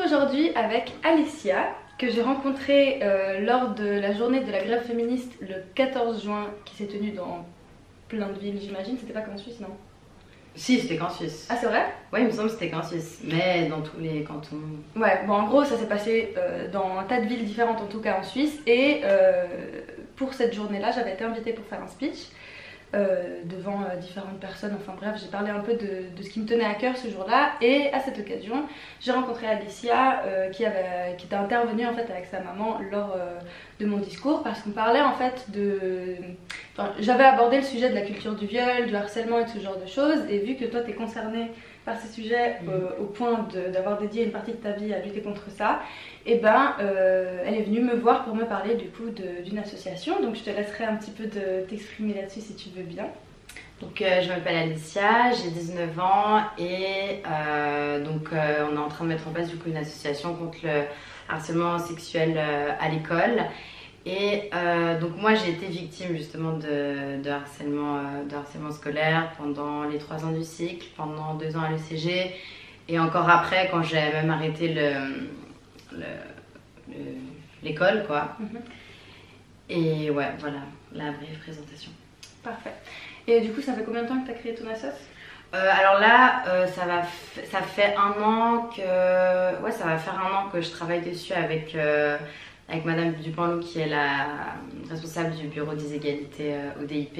aujourd'hui avec Alicia, que j'ai rencontrée lors de la journée de la grève féministe le 14 juin, qui s'est tenue dans plein de villes, j'imagine. C'était pas qu'en Suisse, non? Si, c'était qu'en Suisse. Ah, c'est vrai? Ouais, il me semble que c'était qu'en Suisse, mais dans tous les cantons. Ouais, bon, en gros, ça s'est passé dans un tas de villes différentes, en tout cas en Suisse. Et pour cette journée-là, j'avais été invitée pour faire un speech devant différentes personnes. Enfin bref, j'ai parlé un peu de ce qui me tenait à cœur ce jour-là. Et à cette occasion, j'ai rencontré Alicia qui était intervenue en fait avec sa maman lors de mon discours, parce qu'on parlait en fait de... Enfin, j'avais abordé le sujet de la culture du viol, du harcèlement et de ce genre de choses. Et vu que toi, t'es concernée par ces sujets au point d'avoir dédié une partie de ta vie à lutter contre ça, et ben elle est venue me voir pour me parler du coup d'une association. Donc je te laisserai un petit peu t'exprimer là-dessus si tu veux bien. Donc je m'appelle Alicia, j'ai 19 ans et on est en train de mettre en place du coup une association contre le harcèlement sexuel à l'école. Et donc moi j'ai été victime justement de harcèlement scolaire pendant les 3 ans du cycle, pendant 2 ans à l'ECG et encore après quand j'ai même arrêté l'école quoi. Et ouais, voilà la brève présentation. Parfait. Et du coup, ça fait combien de temps que tu as créé ton assoce? Alors là, ça fait un an que... Ouais, ça va faire un an que je travaille dessus avec Madame Dupanloup qui est la responsable du bureau des égalités au DIP.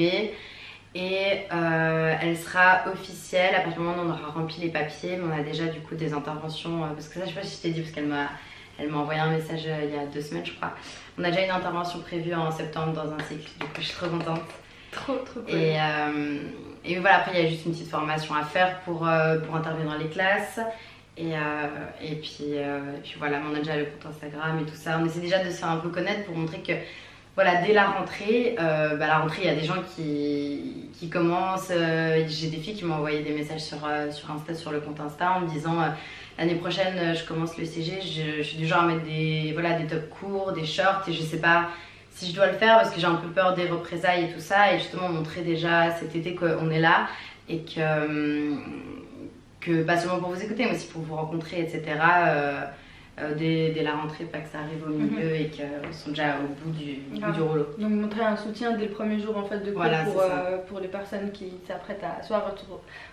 Et elle sera officielle à partir du moment où on aura rempli les papiers, mais on a déjà du coup des interventions, parce que ça je sais pas si je t'ai dit, parce qu'elle m'a envoyé un message il y a 2 semaines je crois. On a déjà une intervention prévue en septembre dans un cycle, du coup je suis trop contente. Trop cool. Et voilà, après il y a juste une petite formation à faire pour intervenir dans les classes. Et puis voilà, on a déjà le compte Instagram et tout ça. On essaie déjà de se faire un peu connaître pour montrer que voilà, dès la rentrée, il y a des gens qui commencent. J'ai des filles qui m'ont envoyé des messages sur Insta, sur le compte Insta en me disant l'année prochaine je commence le CG, je suis du genre à mettre des tops courts, des shorts et je sais pas si je dois le faire parce que j'ai un peu peur des représailles et tout ça, et justement montrer déjà cet été qu'on est là et que pas seulement pour vous écouter mais aussi pour vous rencontrer, etc. Dès la rentrée, pas que ça arrive au milieu et qu'ils sont déjà au bout du rouleau. Donc montrer un soutien dès le premier jour en fait de cours, voilà, pour les personnes qui s'apprêtent à soit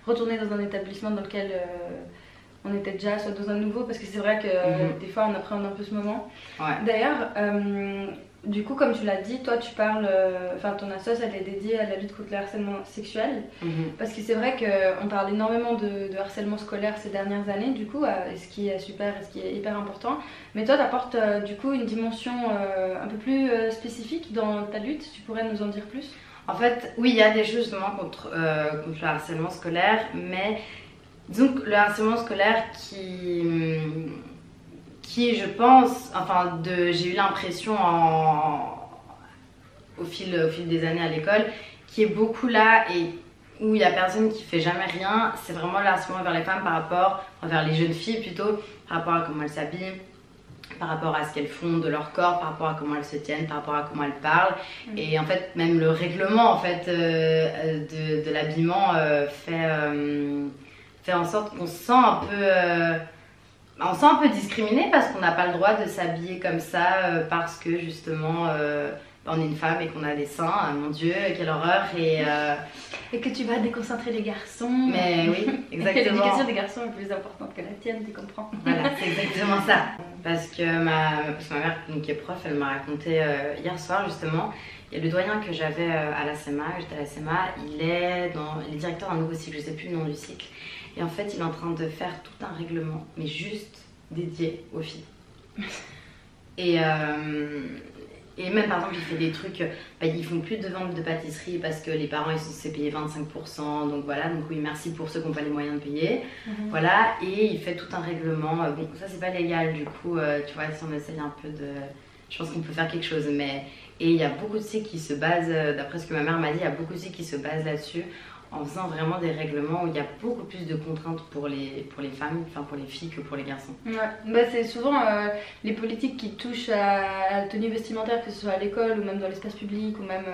retourner dans un établissement dans lequel on était déjà, soit dans un nouveau, parce que c'est vrai que des fois on appréhende un peu ce moment. Ouais. D'ailleurs, du coup, comme tu l'as dit, toi tu parles, ton assoce elle est dédiée à la lutte contre le harcèlement sexuel, parce que c'est vrai qu'on parle énormément de harcèlement scolaire ces dernières années, du coup, ce qui est super et ce qui est hyper important. Mais toi tu apportes du coup une dimension un peu plus spécifique dans ta lutte, tu pourrais nous en dire plus? En fait, oui, il y a des choses justement contre le harcèlement scolaire, mais disons que le harcèlement scolaire qui je pense, j'ai eu l'impression au fil des années à l'école, qui est beaucoup là et où il n'y a personne qui fait jamais rien, c'est vraiment le harcèlement vers les femmes vers les jeunes filles plutôt, par rapport à comment elles s'habillent, par rapport à ce qu'elles font de leur corps, par rapport à comment elles se tiennent, par rapport à comment elles parlent. Et en fait, même le règlement en fait, de l'habillement fait en sorte qu'on se sent un peu discriminé parce qu'on n'a pas le droit de s'habiller comme ça parce que justement on est une femme et qu'on a des seins. Mon Dieu, quelle horreur. Et que tu vas déconcentrer les garçons. Mais oui, exactement. Et l'éducation des garçons est plus importante que la tienne, tu comprends? Voilà, c'est exactement ça. Parce que ma mère, qui est prof, elle m'a raconté hier soir justement, il y a le doyen que j'avais à la CMA, j'étais à la CMA, il est directeur d'un nouveau cycle, je ne sais plus le nom du cycle. Et en fait, il est en train de faire tout un règlement, mais juste dédié aux filles. Et même par exemple, il fait des trucs, ils font plus de ventes de pâtisserie parce que les parents ils sont censés payer 25%, donc voilà, donc oui, merci pour ceux qui n'ont pas les moyens de payer. Voilà, et il fait tout un règlement. Bon, ça c'est pas légal, du coup, tu vois, si on essaye un peu de. Je pense qu'on peut faire quelque chose, mais. Et il y a beaucoup de sites qui se basent, d'après ce que ma mère m'a dit, il y a beaucoup de sites qui se basent là-dessus, en faisant vraiment des règlements où il y a beaucoup plus de contraintes pour les femmes, enfin pour les filles que pour les garçons. Ouais, c'est souvent les politiques qui touchent à la tenue vestimentaire, que ce soit à l'école ou même dans l'espace public, ou même,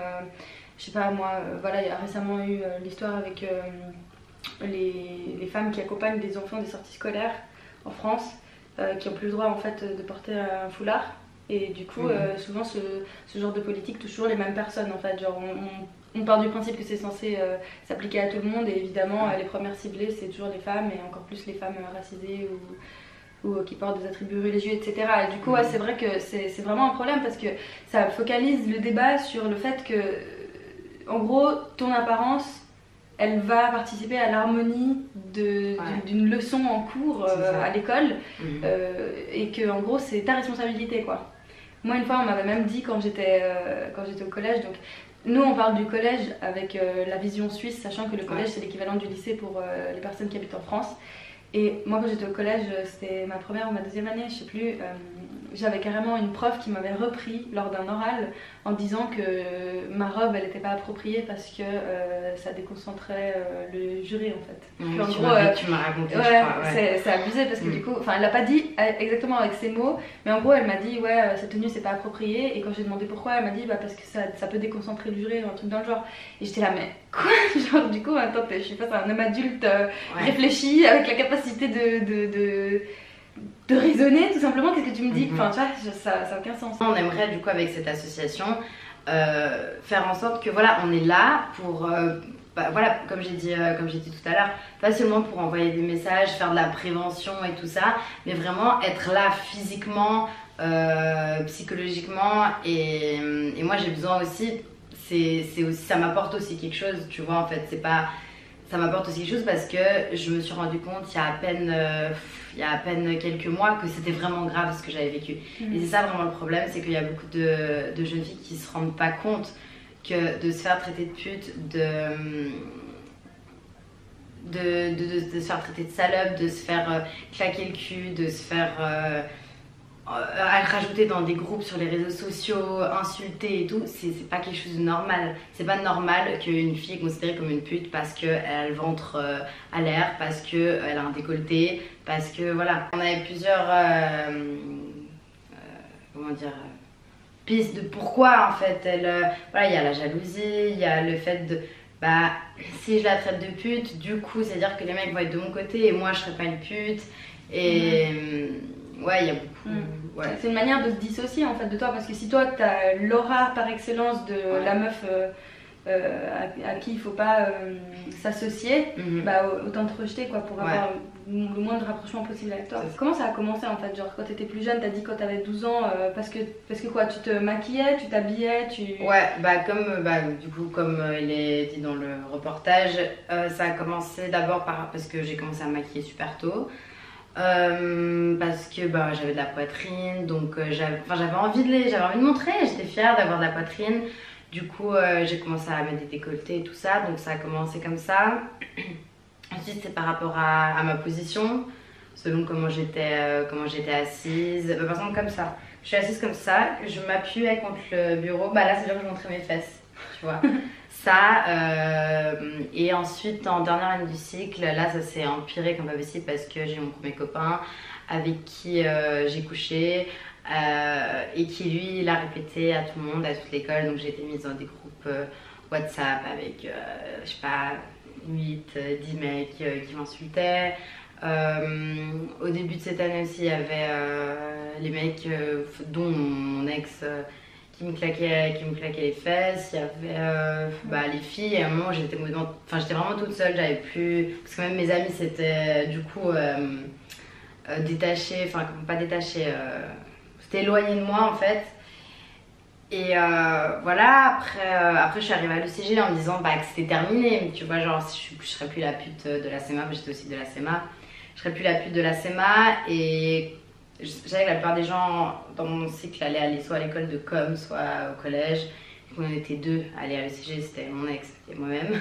je sais pas moi, voilà, il y a récemment eu l'histoire avec les femmes qui accompagnent des enfants des sorties scolaires en France. qui ont plus le droit en fait de porter un foulard. Et du coup, souvent ce genre de politique touche toujours les mêmes personnes en fait. Genre, on part du principe que c'est censé s'appliquer à tout le monde, et évidemment, les premières ciblées, c'est toujours les femmes, et encore plus les femmes racisées ou qui portent des attributs religieux, etc. Et du coup, ouais, c'est vrai que c'est vraiment un problème parce que ça focalise le débat sur le fait que, en gros, ton apparence, elle va participer à l'harmonie d'une leçon en cours à l'école, et que, en gros, c'est ta responsabilité, quoi. Moi, une fois, on m'avait même dit quand j'étais au collège, donc nous, on parle du collège avec la vision suisse, sachant que le collège, c'est l'équivalent du lycée pour les personnes qui habitent en France. Et moi, quand j'étais au collège, c'était ma première ou ma deuxième année, je sais plus, j'avais carrément une prof qui m'avait repris lors d'un oral en disant que ma robe, elle n'était pas appropriée parce que ça déconcentrait le jury, en fait. Puis, en tu gros, m'as raconté, je crois. C'est abusé parce que du coup, enfin, elle l'a pas dit exactement avec ces mots, mais en gros, elle m'a dit, ouais, cette tenue, c'est pas approprié. Et quand j'ai demandé pourquoi, elle m'a dit, bah, parce que ça peut déconcentrer le jury ou un truc dans le genre. Et j'étais là, mais quoi? Genre, du coup, attends, je suis face à un homme adulte réfléchi, avec la capacité de raisonner, tout simplement. Qu'est-ce que tu me dis? Enfin, tu vois, ça n'a aucun sens. On aimerait, du coup, avec cette association, faire en sorte que, voilà, on est là pour... voilà, comme j'ai dit tout à l'heure, pas seulement pour envoyer des messages, faire de la prévention et tout ça, mais vraiment être là physiquement, psychologiquement. Et moi, j'ai besoin aussi, ça m'apporte aussi quelque chose, tu vois, en fait, c'est pas... Ça m'apporte aussi quelque chose parce que je me suis rendu compte il y a à peine quelques mois que c'était vraiment grave ce que j'avais vécu. Et c'est ça vraiment le problème, c'est qu'il y a beaucoup de jeunes filles qui se rendent pas compte que de se faire traiter de pute, de se faire traiter de salope, de se faire claquer le cul, de se faire rajouter dans des groupes sur les réseaux sociaux, insulter et tout, c'est pas quelque chose de normal. C'est pas normal qu'une fille est considérée comme une pute parce qu'elle a le ventre à l'air, parce qu'elle a un décolleté, parce que voilà. On avait plusieurs comment dire, pistes de pourquoi en fait voilà, il y a la jalousie, il y a le fait de bah si je la traite de pute, du coup c'est à dire que les mecs vont être de mon côté et moi je serai pas une pute. Et ouais, il y a beaucoup. Ouais. C'est une manière de se dissocier en fait de toi, parce que si toi t'as l'aura par excellence de la meuf à qui il faut pas s'associer, bah autant te rejeter quoi, pour avoir le moins de rapprochement possible avec toi. Comment ça a commencé en fait? Genre quand t'étais plus jeune, t'as dit quand t'avais 12 ans, parce que quoi, tu te maquillais, tu t'habillais, Ouais, du coup comme il est dit dans le reportage, ça a commencé d'abord parce que j'ai commencé à me maquiller super tôt. Parce que j'avais de la poitrine, donc j'avais envie de montrer, j'étais fière d'avoir de la poitrine. Du coup j'ai commencé à mettre des décolletés et tout ça, donc ça a commencé comme ça. Ensuite c'est par rapport à ma position, selon comment j'étais assise. Par exemple comme ça, je suis assise comme ça, je m'appuyais contre le bureau, là c'est là que je montrais mes fesses, tu vois. Ça, et ensuite en dernière année du cycle, là ça s'est empiré comme pas possible parce que j'ai mon premier copain avec qui j'ai couché et qui lui l'a répété à tout le monde, à toute l'école. Donc j'ai été mise dans des groupes WhatsApp avec je sais pas 8, 10 mecs qui m'insultaient. Au début de cette année aussi il y avait les mecs dont mon ex qui me claquait les fesses. Il y avait les filles, et à un moment j'étais vraiment toute seule, j'avais plus, parce que même mes amis s'étaient du coup détachés, enfin pas détachés, c'était éloigné de moi en fait. Et voilà, après je suis arrivée à l'ECG en me disant que c'était terminé, tu vois, genre je serais plus la pute de la CEMA, j'étais aussi de la CEMA, je serais plus la pute de la CEMA. Et je savais que la plupart des gens dans mon cycle allaient aller soit à l'école de com, soit au collège. On était deux à aller à l'ECG, c'était mon ex et moi-même.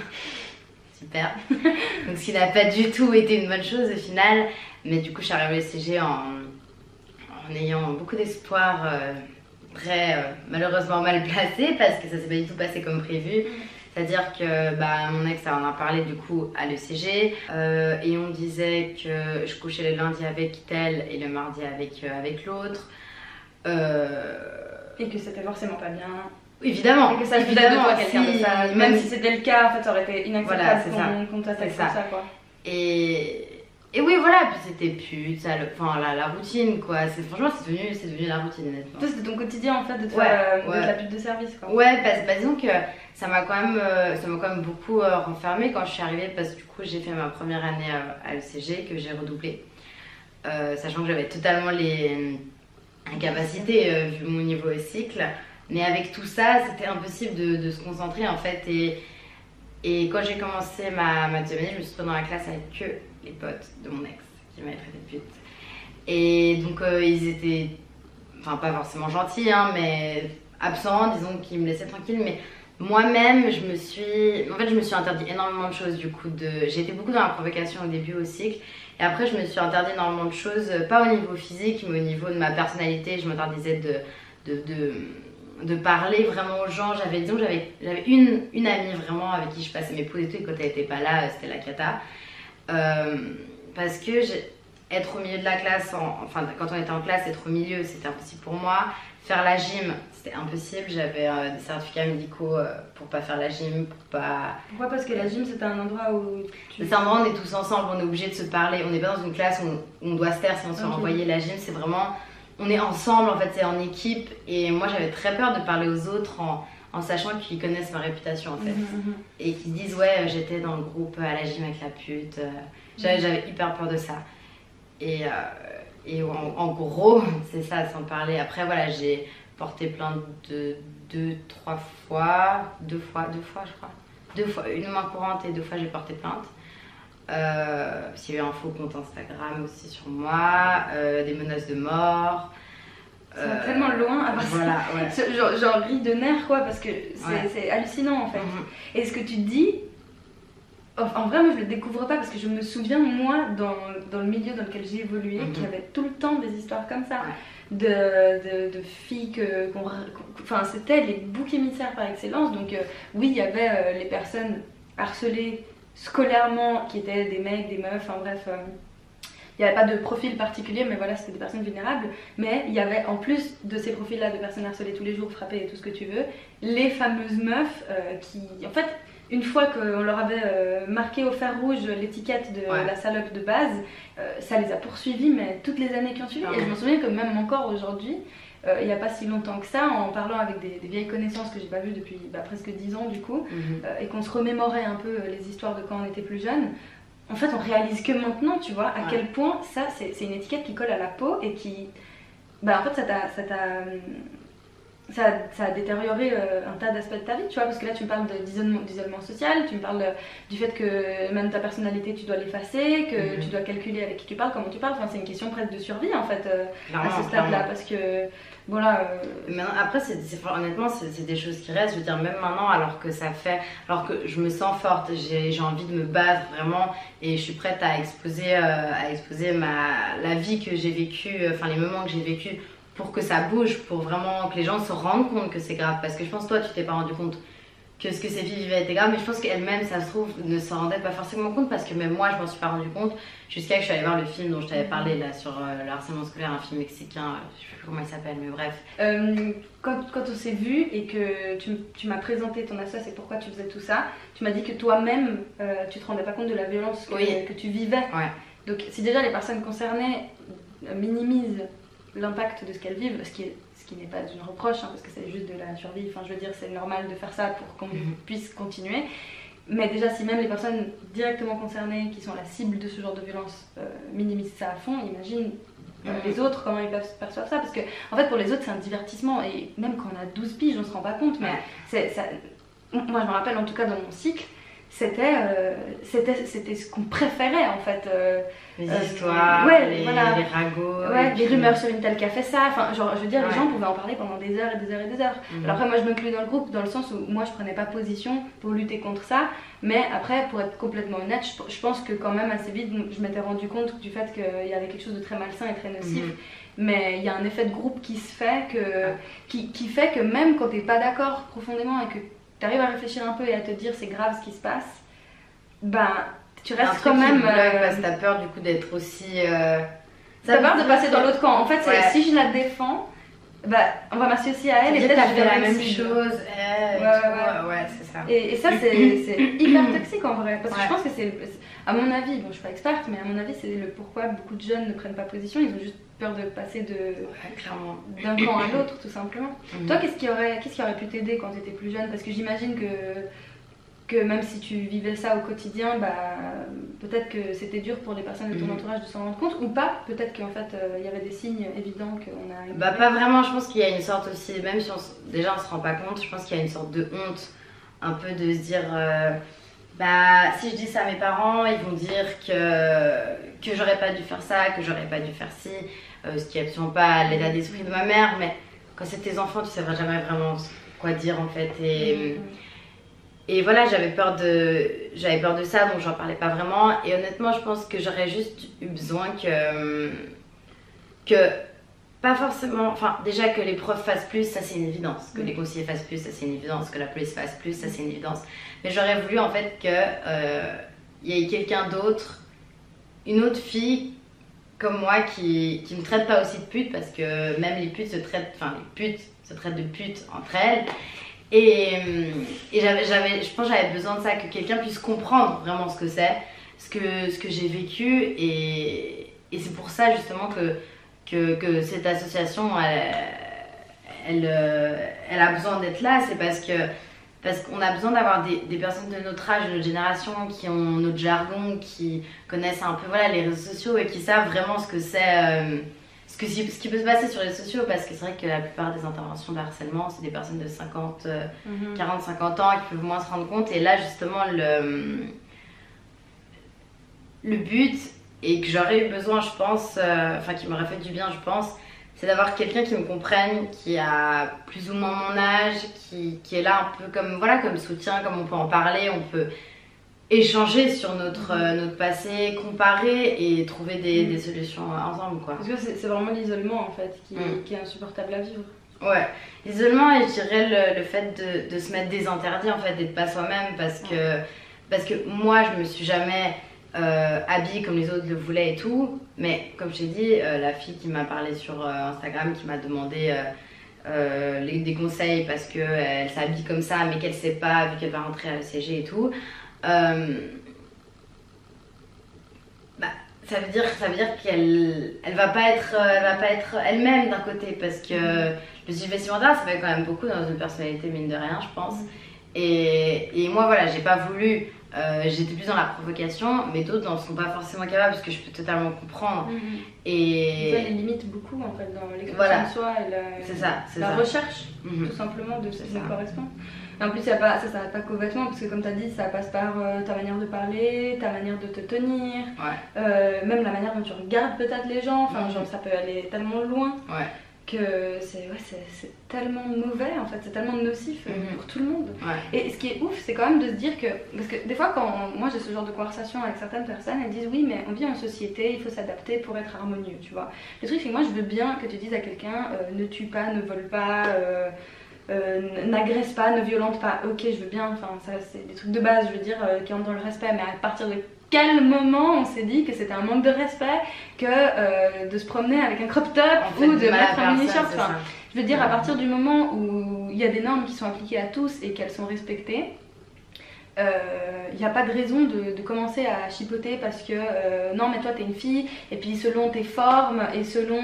Super. Donc ce qui n'a pas du tout été une bonne chose au final. Mais du coup je suis arrivée à l'ECG en ayant beaucoup d'espoir, malheureusement mal placé, parce que ça s'est pas du tout passé comme prévu. C'est-à-dire que mon ex en a parlé du coup à l'ECG et on disait que je couchais le lundi avec tel et le mardi avec l'autre. Et que c'était forcément pas bien. Évidemment. Et que ça faisait de toi quelqu'un de ça. Même si c'était le cas, en fait, ça aurait été inacceptable qu'on t'attaque comme ça quoi. Et Et oui, voilà, puis c'était pute, ça, enfin la routine quoi. Franchement, c'est devenu la routine, honnêtement. Toi, c'était ton quotidien en fait de faire de la pute de service quoi. Ouais, disons que ça m'a quand même beaucoup renfermée quand je suis arrivée, parce que du coup, j'ai fait ma première année à l'ECG que j'ai redoublé. Sachant que j'avais totalement les incapacités vu mon niveau au cycle. Mais avec tout ça, c'était impossible de se concentrer en fait. Et quand j'ai commencé ma deuxième année, je me suis retrouvée dans la classe avec que les potes de mon ex qui m'avaient traité de pute. Et donc ils étaient, enfin pas forcément gentils, hein, mais absents, disons, qui me laissaient tranquille. Mais moi-même, je me suis interdit énormément de choses du coup. J'ai été beaucoup dans la provocation au début au cycle. Et après, je me suis interdit énormément de choses, pas au niveau physique, mais au niveau de ma personnalité. Je m'interdisais de parler vraiment aux gens. J'avais une amie vraiment avec qui je passais mes pauses et tout, et quand elle était pas là, c'était la cata. Parce que être au milieu de la classe, enfin quand on était en classe, être au milieu, c'était impossible pour moi. Faire la gym, c'était impossible. J'avais des certificats médicaux pour pas faire la gym, pour pas... Pourquoi? Parce que la gym, c'était un endroit où c'est un endroit où on est tous ensemble, on est obligé de se parler. On n'est pas dans une classe où on doit se taire si on se fait renvoyer. La gym, c'est vraiment... On est ensemble, en fait, c'est en équipe. Et moi, j'avais très peur de parler aux autres en sachant qu'ils connaissent ma réputation, en fait. Et qu'ils disent, ouais, j'étais dans le groupe à la gym avec la pute. J'avais hyper peur de ça. Et en gros, c'est ça, sans parler. Après, voilà, j'ai porté plainte deux fois, je crois. 2 fois, une main courante et 2 fois j'ai porté plainte. S'il y a eu un faux compte Instagram aussi sur moi, des menaces de mort. Ça va tellement loin. Voilà, ouais. Genre ris de nerfs quoi, parce que c'est hallucinant en fait. Et ce que tu dis, en vrai, moi je le découvre pas parce que je me souviens, moi, dans le milieu dans lequel j'ai évolué, qu'il y avait tout le temps des histoires comme ça. De filles enfin c'était les boucs émissaires par excellence. Donc oui, il y avait les personnes harcelées scolairement qui étaient des mecs, des meufs, enfin bref, il n'y avait pas de profil particulier, mais voilà, c'était des personnes vulnérables. Mais il y avait en plus de ces profils là de personnes harcelées tous les jours, frappées et tout ce que tu veux, les fameuses meufs qui en fait, une fois qu'on leur avait marqué au fer rouge l'étiquette de la salope de base, ça les a poursuivis, mais toutes les années qui ont suivi. Et je me souviens que même encore aujourd'hui, il n'y a pas si longtemps que ça, en parlant avec des vieilles connaissances que j'ai pas vues depuis presque 10 ans du coup, et qu'on se remémorait un peu les histoires de quand on était plus jeune, en fait on réalise que maintenant, tu vois, à quel point ça c'est une étiquette qui colle à la peau et qui... en fait ça a détérioré un tas d'aspects de ta vie, tu vois, parce que là tu me parles d'isolement social, tu me parles du fait que même ta personnalité tu dois l'effacer, que tu dois calculer avec qui tu parles, comment tu parles, enfin c'est une question presque de survie en fait à ce stade-là, parce que voilà. Maintenant, après, honnêtement, c'est des choses qui restent, je veux dire, même maintenant, alors que je me sens forte, j'ai envie de me battre vraiment, et je suis prête à exposer la vie que j'ai vécue, enfin les moments que j'ai vécus, pour que ça bouge, pour vraiment que les gens se rendent compte que c'est grave. Parce que je pense que toi, tu t'es pas rendu compte que ce que ces filles vivaient était grave, mais je pense qu'elles-mêmes, ça se trouve, ne s'en rendaient pas forcément compte, parce que même moi, je m'en suis pas rendu compte jusqu'à que je suis allée voir le film dont je t'avais parlé là sur le harcèlement scolaire, un film mexicain, je sais plus comment il s'appelle, mais bref. Quand on s'est vu et que tu m'as présenté ton association et pourquoi tu faisais tout ça, tu m'as dit que toi-même, tu te rendais pas compte de la violence que tu vivais. Ouais. Donc si déjà les personnes concernées minimisent l'impact de ce qu'elles vivent, ce qui n'est pas une reproche, hein, parce que c'est juste de la survie, enfin je veux dire c'est normal de faire ça pour qu'on puisse continuer, mais déjà si même les personnes directement concernées qui sont la cible de ce genre de violence minimisent ça à fond, imagine les autres comment ils peuvent percevoir ça, parce que en fait pour les autres c'est un divertissement, et même quand on a 12 piges on se rend pas compte, mais moi je me rappelle en tout cas dans mon cycle, c'était ce qu'on préférait en fait. Les histoires, les ragots. Les rumeurs sur une telle qui a fait ça. Enfin, genre, je veux dire, les gens pouvaient en parler pendant des heures et des heures et des heures. Alors après, moi je m'inclus dans le groupe dans le sens où moi je prenais pas position pour lutter contre ça. Mais après, pour être complètement honnête, je pense que quand même assez vite, je m'étais rendu compte du fait qu'il y avait quelque chose de très malsain et très nocif. Mais il y a un effet de groupe qui se fait, qui fait que même quand t'es pas d'accord profondément et que t'arrives à réfléchir un peu et à te dire c'est grave ce qui se passe, tu restes quand même. Parce que t'as peur du coup d'être aussi. T'as peur de passer dans l'autre camp. En fait, si je la défends, bah on va m'associer à elle et peut-être je fais la même cible. chose. Ouais, c'est ça. Et ça c'est hyper toxique en vrai, parce que Ouais. je pense que c'est, à mon avis, bon je suis pas experte, mais à mon avis c'est le pourquoi beaucoup de jeunes ne prennent pas position, ils ont juste peur de passer Ouais, clairement. d'un camp à l'autre tout simplement. Mhm. Toi, qu'est-ce qui aurait pu t'aider quand tu étais plus jeune? Parce que j'imagine que même si tu vivais ça au quotidien, bah, peut-être que c'était dur pour les personnes de ton entourage de s'en rendre compte, ou pas. Peut-être qu'en fait, il y avait des signes évidents qu'on a... Bah pas vraiment, je pense qu'il y a une sorte aussi, même si déjà on se rend pas compte, je pense qu'il y a une sorte de honte, un peu de se dire, bah si je dis ça à mes parents, ils vont dire que j'aurais pas dû faire ça, que j'aurais pas dû faire ci, ce qui est absolument pas l'état d'esprit de ma mère, mais quand c'est tes enfants, tu sauras jamais vraiment quoi dire en fait. Et voilà, j'avais peur de ça, donc j'en parlais pas vraiment. Et honnêtement, je pense que j'aurais juste eu besoin que pas forcément, enfin déjà que les profs fassent plus, ça c'est une évidence. Que les conseillers fassent plus, ça c'est une évidence. Que la police fasse plus, ça c'est une évidence. Mais j'aurais voulu en fait que y ait quelqu'un d'autre, une autre fille comme moi qui me traite pas aussi de pute, parce que même les putes se traitent, enfin les putes se traitent de putes entre elles. Et je pense que j'avais besoin de ça, que quelqu'un puisse comprendre vraiment ce que c'est, ce que j'ai vécu. Et c'est pour ça justement que cette association, elle a besoin d'être là. C'est parce qu'on a besoin d'avoir des personnes de notre âge, de notre génération, qui ont notre jargon, qui connaissent un peu voilà, les réseaux sociaux et qui savent vraiment ce que c'est... ce qui peut se passer sur les sociaux, parce que c'est vrai que la plupart des interventions de harcèlement, c'est des personnes de 50, 40, 50 ans qui peuvent moins se rendre compte. Et là, justement, le but, et que j'aurais eu besoin, je pense, enfin qui m'aurait fait du bien, je pense, c'est d'avoir quelqu'un qui me comprenne, qui a plus ou moins mon âge, qui est là un peu comme, voilà, comme soutien, comme on peut en parler, on peut échanger sur notre passé, comparer et trouver des solutions ensemble, quoi. Parce que c'est vraiment l'isolement en fait qui est insupportable à vivre. Ouais, l'isolement et je dirais le fait de se mettre des interdits, en fait, d'être pas soi-même, parce que moi je me suis jamais habillée comme les autres le voulaient et tout, mais comme je t'ai dit, la fille qui m'a parlé sur Instagram, qui m'a demandé des conseils parce qu'elle s'habille comme ça mais qu'elle sait pas vu qu'elle va rentrer à l'ECG et tout, bah, ça veut dire qu'elle va pas être elle-même d'un côté, parce que le suivi vestimentaire ça fait quand même beaucoup dans une personnalité, mine de rien, je pense. Et moi voilà, j'ai pas voulu, j'étais plus dans la provocation, mais d'autres n'en sont pas forcément capables, parce que je peux totalement comprendre. Et ça les limite beaucoup en fait dans l'expression de soi et la recherche tout simplement de ce qui nous correspond. Et en plus, ça s'arrête pas qu'aux vêtements, parce que comme tu as dit, ça passe par ta manière de parler, ta manière de te tenir, même la manière dont tu regardes peut-être les gens, enfin, genre, ça peut aller tellement loin que c'est tellement mauvais, en fait, c'est tellement nocif pour tout le monde. Et ce qui est ouf, c'est quand même de se dire que, parce que des fois, quand moi j'ai ce genre de conversation avec certaines personnes, elles disent oui, mais on vit en société, il faut s'adapter pour être harmonieux, tu vois. Le truc, c'est que moi, je veux bien que tu dises à quelqu'un ne tue pas, ne vole pas. N'agresse pas, ne violente pas, ok je veux bien, enfin ça c'est des trucs de base je veux dire qui entrent dans le respect, mais à partir de quel moment on s'est dit que c'était un manque de respect que de se promener avec un crop top en fait, ou de mettre un mini-short, enfin, je veux dire à partir du moment où il y a des normes qui sont appliquées à tous et qu'elles sont respectées, il n'y a pas de raison de commencer à chipoter parce que non mais toi t'es une fille et puis selon tes formes et selon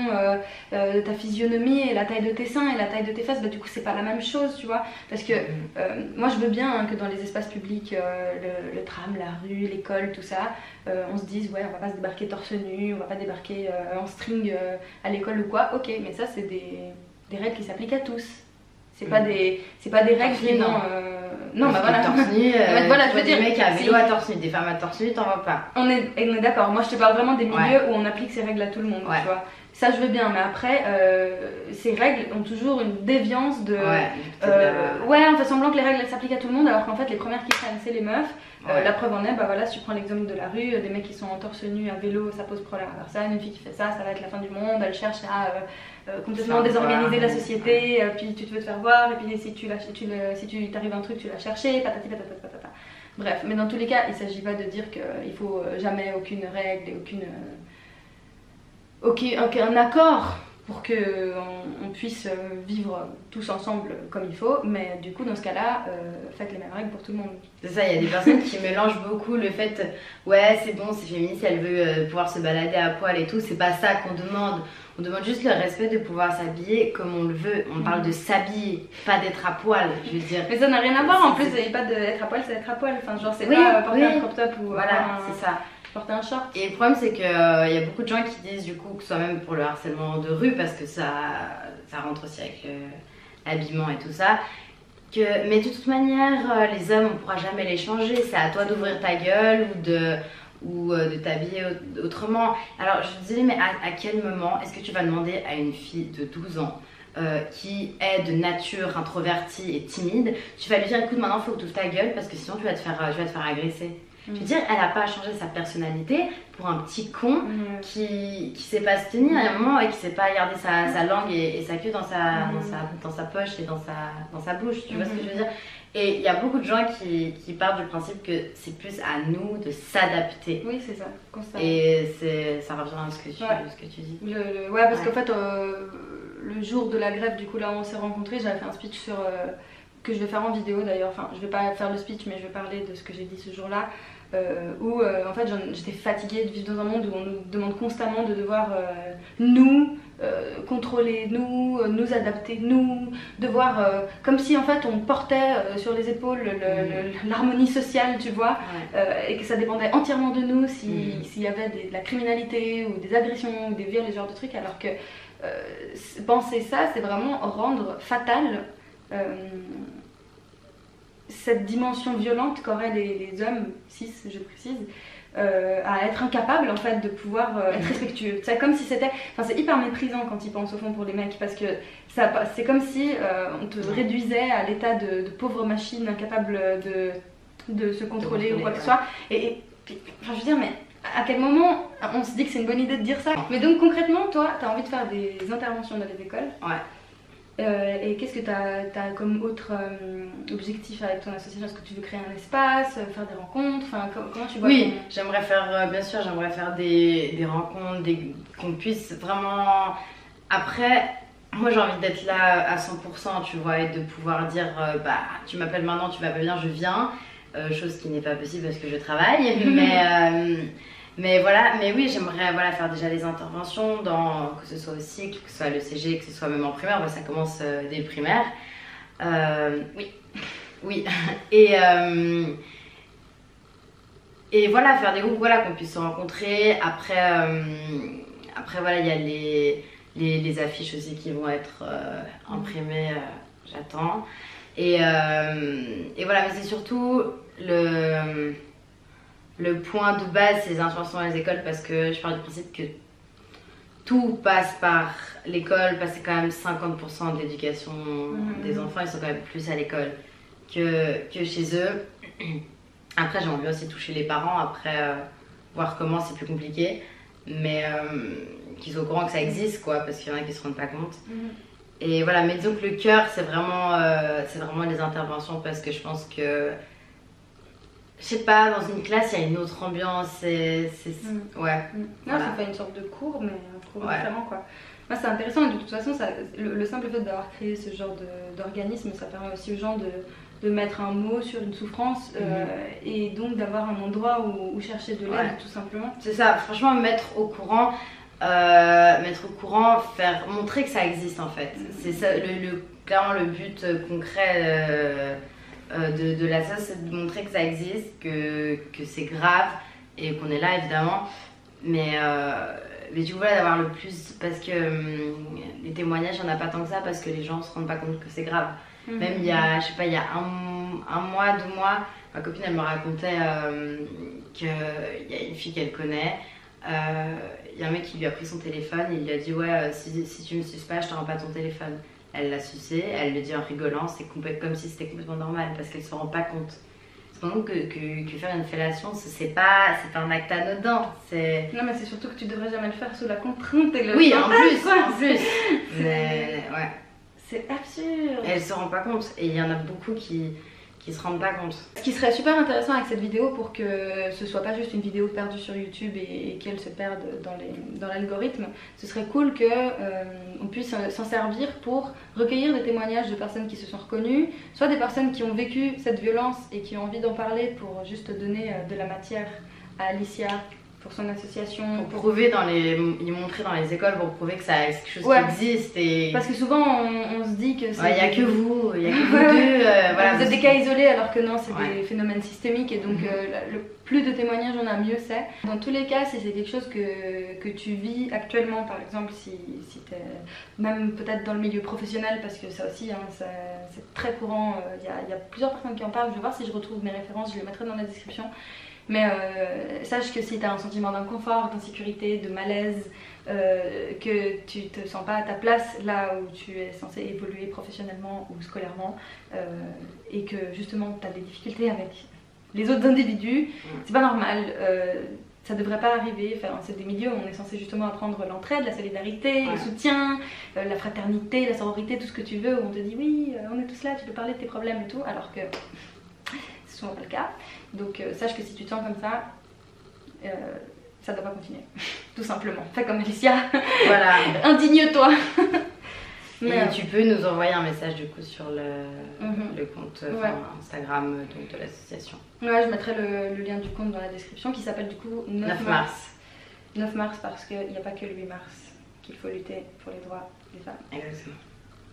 ta physionomie et la taille de tes seins et la taille de tes fesses, bah du coup c'est pas la même chose, tu vois, parce que moi je veux bien que dans les espaces publics, le tram, la rue, l'école, tout ça, on se dise ouais on va pas se débarquer torse nu, on va pas débarquer en string à l'école ou quoi, ok, mais ça c'est des règles qui s'appliquent à tous. C'est pas des règles qui non bah voilà, torse nu, voilà, je veux dire des mecs à vélo à torse nu, des femmes à torse nu, t'en vois pas. On est d'accord, moi je te parle vraiment des milieux où on applique ces règles à tout le monde, tu vois. Ça je veux bien, mais après ces règles ont toujours une déviance de on fait semblant que les règles elles s'appliquent à tout le monde alors qu'en fait les premières qui prennent c'est les meufs. La preuve en est, bah voilà, si tu prends l'exemple de la rue, des mecs qui sont en torse nu à vélo, ça pose problème à personne, une fille qui fait ça, ça va être la fin du monde, elle cherche à complètement désorganiser la société, puis tu te veux te faire voir, et puis si tu t'arrives un truc, tu l'as cherché, patati patata patata. Bref, mais dans tous les cas, il ne s'agit pas de dire qu'il faut jamais aucune règle et aucun accord pour qu'on puisse vivre tous ensemble comme il faut, mais du coup dans ce cas-là, faites les mêmes règles pour tout le monde. C'est ça, il y a des personnes qui mélangent beaucoup le fait, ouais c'est bon, c'est féministe, elle veut pouvoir se balader à poil et tout, c'est pas ça qu'on demande. On demande juste le respect de pouvoir s'habiller comme on le veut. On parle de s'habiller, pas d'être à poil, je veux dire. Mais ça n'a rien à voir, en plus, il n'y a pas d'être à poil, c'est être à poil. Enfin, genre, c'est pas porter un crop top ou voilà, c'est ça. Porter un short. Et le problème, c'est qu'il y a beaucoup de gens qui disent, du coup, que ce soit même pour le harcèlement de rue, parce que ça rentre aussi avec l'habillement et tout ça. Mais de toute manière, les hommes, on ne pourra jamais les changer. C'est à toi d'ouvrir ta gueule ou de t'habiller autrement. Alors je me disais, mais à quel moment est-ce que tu vas demander à une fille de 12 ans qui est de nature introvertie et timide, tu vas lui dire écoute maintenant il faut que tu ouvres ta gueule parce que sinon tu vas te faire agresser. Je veux dire, elle n'a pas changé sa personnalité pour un petit con qui sait pas se tenir à un moment et qui sait pas garder sa langue et sa queue dans sa poche et dans sa bouche, tu vois ce que je veux dire. Et il y a beaucoup de gens qui partent du principe que c'est plus à nous de s'adapter. Oui, c'est ça, constamment. Et ça revient à ce que tu dis. Ouais, parce qu'en fait, le jour de la grève, du coup, là où on s'est rencontrés, j'avais fait un speech sur que je vais faire en vidéo d'ailleurs. Enfin, je vais pas faire le speech, mais je vais parler de ce que j'ai dit ce jour-là. Où en fait j'étais fatiguée de vivre dans un monde où on nous demande constamment de devoir nous contrôler, nous adapter, nous devoir comme si en fait on portait sur les épaules l'harmonie sociale, tu vois, et que ça dépendait entièrement de nous s'il y avait de la criminalité ou des agressions ou des viols, ce genre de trucs, alors que penser ça c'est vraiment rendre fatal cette dimension violente qu'auraient les hommes cis, je précise, à être incapables en fait de pouvoir être respectueux. C'est comme si c'était, enfin c'est hyper méprisant quand ils pensent au fond pour les mecs parce que c'est comme si on te réduisait à l'état de pauvre machine incapable de se contrôler ou quoi que ce soit. Et enfin, je veux dire, mais à quel moment on se dit que c'est une bonne idée de dire ça? Mais donc concrètement, toi, t'as envie de faire des interventions dans les écoles. Ouais. Et qu'est-ce que tu as comme autre objectif avec ton association? Est-ce que tu veux créer un espace, faire des rencontres? Enfin, comment tu vois? Oui, j'aimerais faire, bien sûr, j'aimerais faire des rencontres, qu'on puisse vraiment... Après, moi j'ai envie d'être là à 100%, tu vois, et de pouvoir dire, bah, tu m'appelles maintenant, tu vas venir, je viens. Chose qui n'est pas possible parce que je travaille, mais voilà, mais oui, j'aimerais faire déjà les interventions, que ce soit au cycle, que ce soit à l'ECG, que ce soit même en primaire, ça commence dès le primaire. Oui. Et voilà, faire des groupes, qu'on puisse se rencontrer. Après voilà, il y a les affiches aussi qui vont être imprimées, j'attends. Et voilà, mais c'est surtout le point de base, c'est les interventions dans les écoles, parce que je pars du principe que tout passe par l'école, parce que c'est quand même 50% de l'éducation des enfants, ils sont quand même plus à l'école que chez eux. Après, j'ai envie aussi de toucher les parents, après voir comment, c'est plus compliqué, mais qu'ils soient au courant que ça existe, quoi, parce qu'il y en a qui se rendent pas compte. Et voilà, mais disons que le cœur, c'est vraiment les interventions, parce que je pense que, je sais pas, dans une classe, il y a une autre ambiance, ouais. Non, Voilà. c'est pas une sorte de cours, mais un cours différent, quoi. Moi, c'est intéressant, et de toute façon, le simple fait d'avoir créé ce genre d'organisme, ça permet aussi aux gens de mettre un mot sur une souffrance, et donc d'avoir un endroit où chercher de l'aide, tout simplement. C'est ça, franchement, mettre au courant, montrer que ça existe en fait. C'est ça, clairement le but concret de l'asso, c'est de montrer que ça existe, que c'est grave et qu'on est là évidemment. Mais du coup, voilà, d'avoir le plus, parce que les témoignages, il n'y en a pas tant que ça, parce que les gens se rendent pas compte que c'est grave. Même il y a, je sais pas, il y a un mois, 2 mois, ma copine elle me racontait qu'il y a une fille qu'elle connaît. Il y a un mec qui lui a pris son téléphone et il lui a dit ouais, si tu me suces pas, je te rends pas ton téléphone. Elle l'a sucé, elle le dit en rigolant, c'est comme si c'était complètement normal parce qu'elle se rend pas compte. C'est pendant que faire une fellation, c'est un acte anodin. Non, mais c'est surtout que tu devrais jamais le faire sous la contrainte et le oui, en chantage, plus. Mais ouais. C'est absurde. Et elle se rend pas compte. Et il y en a beaucoup qui qui se rendent pas compte. Ce qui serait super intéressant avec cette vidéo pour que ce soit pas juste une vidéo perdue sur YouTube et qu'elle se perde dans l'algorithme, ce serait cool que on puisse s'en servir pour recueillir des témoignages de personnes qui se sont reconnues, soit des personnes qui ont vécu cette violence et qui ont envie d'en parler pour juste donner de la matière à Alicia pour son association. Pour prouver y montrer dans les écoles, pour prouver que c'est quelque chose qui existe. Et... Parce que souvent on se dit que c'est... Il n'y a que vous, il n'y a que vous deux. Voilà, vous êtes des cas isolés alors que non, c'est des phénomènes systémiques et donc le plus de témoignages on a, mieux c'est. Dans tous les cas, si c'est quelque chose que tu vis actuellement, par exemple, si tu es même peut-être dans le milieu professionnel, parce que ça aussi, hein, c'est très courant, il y a plusieurs personnes qui en parlent, je vais voir si je retrouve mes références, je les mettrai dans la description. Mais sache que si tu as un sentiment d'inconfort, d'insécurité, de malaise, que tu te sens pas à ta place là où tu es censé évoluer professionnellement ou scolairement, et que justement tu as des difficultés avec les autres individus, c'est pas normal. Ça devrait pas arriver, enfin, c'est des milieux où on est censé justement apprendre l'entraide, la solidarité, le soutien, la fraternité, la sororité, tout ce que tu veux, où on te dit oui, on est tous là, tu peux parler de tes problèmes et tout, alors que c'est souvent pas le cas. Donc sache que si tu te sens comme ça doit pas continuer, tout simplement. Fais comme Alicia, voilà. Indigne-toi. Mais tu peux nous envoyer un message du coup sur le compte Instagram donc, de l'association. Ouais, je mettrai le lien du compte dans la description qui s'appelle du coup 9 mars. 9 mars parce qu'il n'y a pas que le 8 mars qu'il faut lutter pour les droits des femmes. Exactement.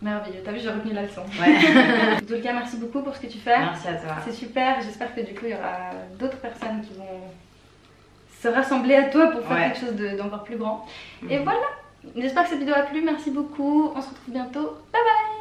Merveilleux, t'as vu, j'ai retenu la leçon. Ouais. En tout cas, merci beaucoup pour ce que tu fais. Merci à toi. C'est super, j'espère que du coup il y aura d'autres personnes qui vont se rassembler à toi pour faire quelque chose d'encore plus grand. Et voilà, j'espère que cette vidéo a plu, merci beaucoup, on se retrouve bientôt, bye bye.